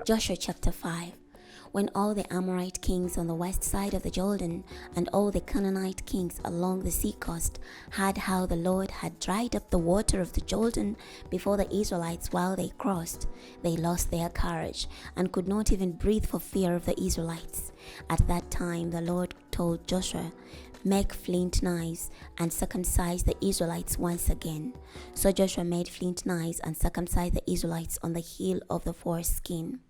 Joshua chapter 5. When all the Amorite kings on the west side of the Jordan and all the Canaanite kings along the seacoast heard how the Lord had dried up the water of the Jordan before the Israelites while they crossed, they lost their courage and could not even breathe for fear of the Israelites. At that time the Lord told Joshua, "Make flint knives and circumcise the Israelites once again." So Joshua made flint knives and circumcised the Israelites on the hill of the foreskin.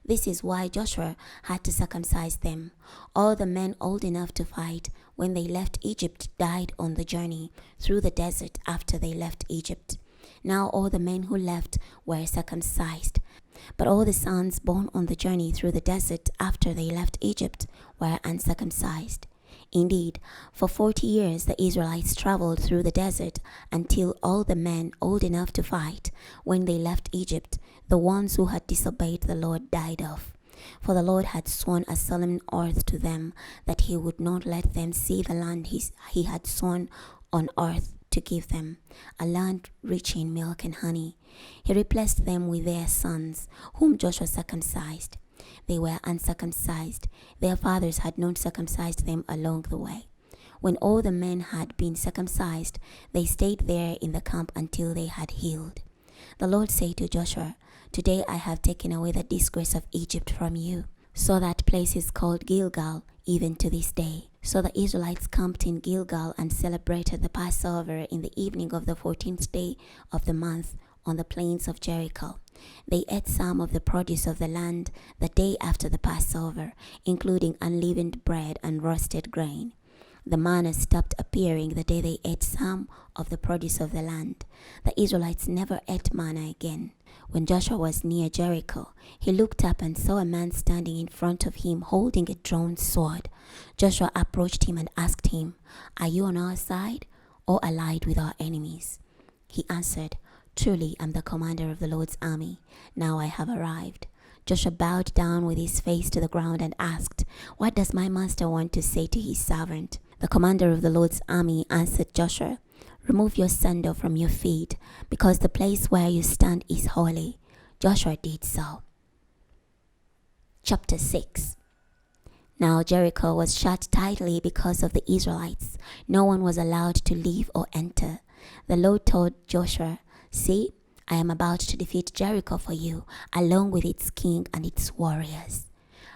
This is why Joshua had to circumcise them. All the men old enough to fight when they left Egypt died on the journey through the desert after they left Egypt. Now all the men who left were circumcised, but all the sons born on the journey through the desert after they left Egypt were uncircumcised. Indeed, for 40 years the Israelites traveled through the desert until all the men old enough to fight when they left Egypt, the ones who had disobeyed the Lord, died off. For the Lord had sworn a solemn oath to them that he would not let them see the land he had sworn on earth to give them, a land rich in milk and honey. He replaced them with their sons, whom Joshua circumcised. They were uncircumcised. Their fathers had not circumcised them along the way. When all the men had been circumcised, they stayed there in the camp until they had healed. The Lord said to Joshua, "Today I have taken away the disgrace of Egypt from you." So that place is called Gilgal even to this day. So the Israelites camped in Gilgal and celebrated the Passover in the evening of the 14th day of the month on the plains of Jericho. They ate some of the produce of the land the day after the Passover, including unleavened bread and roasted grain. The manna stopped appearing the day they ate some of the produce of the land. The Israelites never ate manna again. When Joshua was near Jericho, he looked up and saw a man standing in front of him holding a drawn sword. Joshua approached him and asked him, "Are you on our side or allied with our enemies?" He answered, "Truly, I'm the commander of the Lord's army. Now I have arrived." Joshua bowed down with his face to the ground and asked, "What does my master want to say to his servant?" The commander of the Lord's army answered Joshua, "Remove your sandal from your feet, because the place where you stand is holy." Joshua did so. Chapter 6. Now Jericho was shut tightly because of the Israelites. No one was allowed to leave or enter. The Lord told Joshua, "See, I am about to defeat Jericho for you, along with its king and its warriors.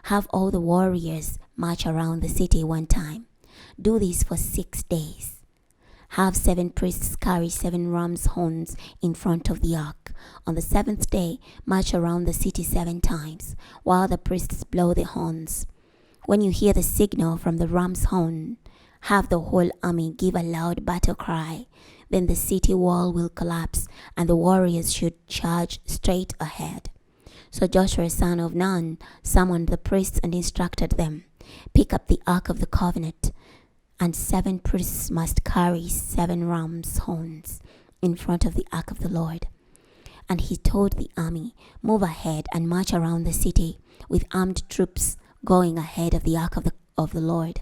Have all the warriors march around the city one time. Do this for 6 days. Have 7 priests carry 7 ram's horns in front of the ark. On the 7th day, march around the city 7 times, while the priests blow the horns. When you hear the signal from the ram's horn, have the whole army give a loud battle cry. Then the city wall will collapse, and the warriors should charge straight ahead." So Joshua son of Nun summoned the priests and instructed them, "Pick up the ark of the covenant, and 7 priests must carry 7 ram's horns in front of the ark of the Lord." And he told the army, "Move ahead and march around the city with armed troops going ahead of the ark of the Lord."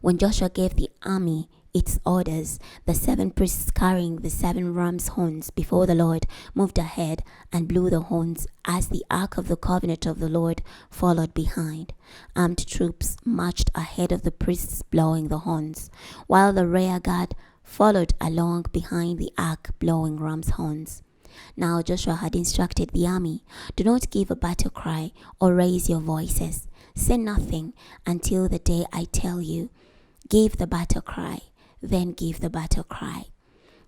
When Joshua gave the army its orders, the 7 priests carrying the 7 ram's horns before the Lord moved ahead and blew the horns as the ark of the covenant of the Lord followed behind. Armed troops marched ahead of the priests blowing the horns, while the rear guard followed along behind the ark blowing ram's horns. Now Joshua had instructed the army, "Do not give a battle cry or raise your voices. Say nothing until the day I tell you, 'Give the battle cry.' Then give the battle cry."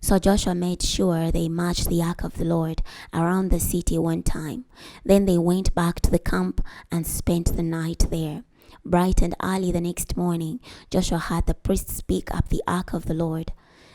So Joshua made sure they marched the ark of the Lord around the city one time. Then they went back to the camp and spent the night there. Bright and early the next morning, Joshua had the priests pick up the ark of the Lord.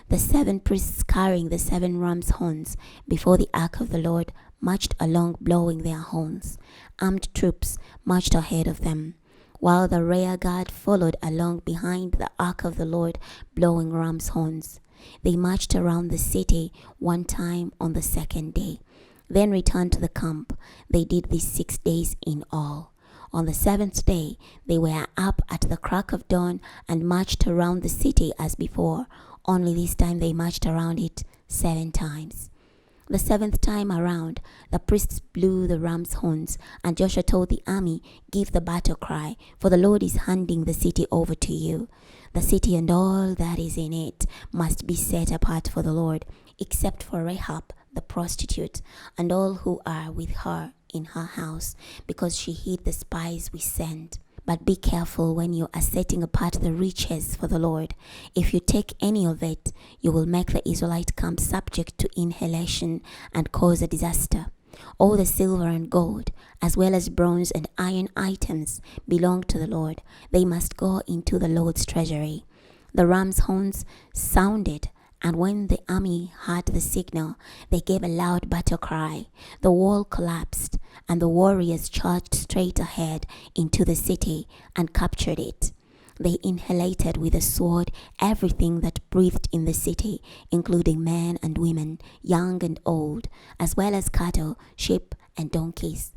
The 7 priests carrying the 7 ram's horns before the ark of the Lord marched along blowing their horns. Armed troops marched ahead of them, while the rear guard followed along behind the ark of the Lord blowing ram's horns. They marched around the city one time on the 2nd day, then returned to the camp. They did this 6 days in all. On the 7th day, they were up at the crack of dawn and marched around the city as before, only this time they marched around it 7 times. The seventh time around, the priests blew the ram's horns, and Joshua told the army, "Give the battle cry, for the Lord is handing the city over to you. The city and all that is in it must be set apart for the Lord, except for Rahab the prostitute, and all who are with her in her house, because she hid the spies we sent. But be careful when you are setting apart the riches for the Lord. If you take any of it, you will make the Israelite camp subject to inhalation and cause a disaster. All the silver and gold, as well as bronze and iron items, belong to the Lord. They must go into the Lord's treasury." The ram's horns sounded, and when the army heard the signal, they gave a loud battle cry. The wall collapsed, and the warriors charged straight ahead into the city and captured it. They annihilated with a sword everything that breathed in the city, including men and women, young and old, as well as cattle, sheep, and donkeys.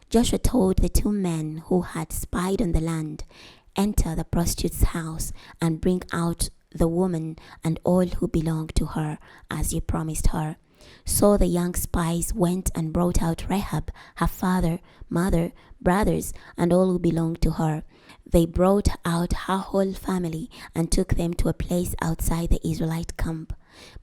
Joshua told the two men who had spied on the land, "Enter the prostitute's house and bring out the woman and all who belong to her, as you promised her." So the young spies went and brought out Rahab, her father, mother, brothers, and all who belonged to her. They brought out her whole family and took them to a place outside the Israelite camp.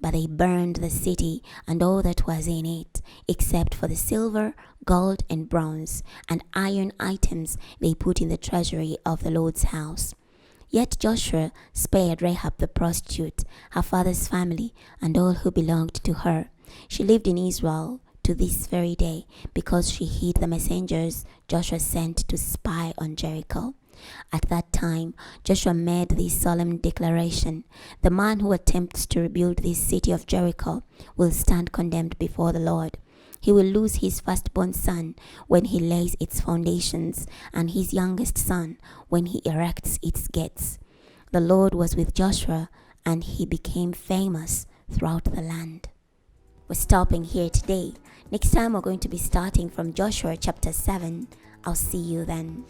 But they burned the city and all that was in it, except for the silver, gold, and bronze, and iron items they put in the treasury of the Lord's house. Yet Joshua spared Rahab the prostitute, her father's family, and all who belonged to her. She lived in Israel to this very day, because she hid the messengers Joshua sent to spy on Jericho. At that time, Joshua made this solemn declaration: "The man who attempts to rebuild this city of Jericho will stand condemned before the Lord. He will lose his firstborn son when he lays its foundations, and his youngest son when he erects its gates." The Lord was with Joshua, and he became famous throughout the land. We're stopping here today. Next time we're going to be starting from Joshua chapter 7. I'll see you then.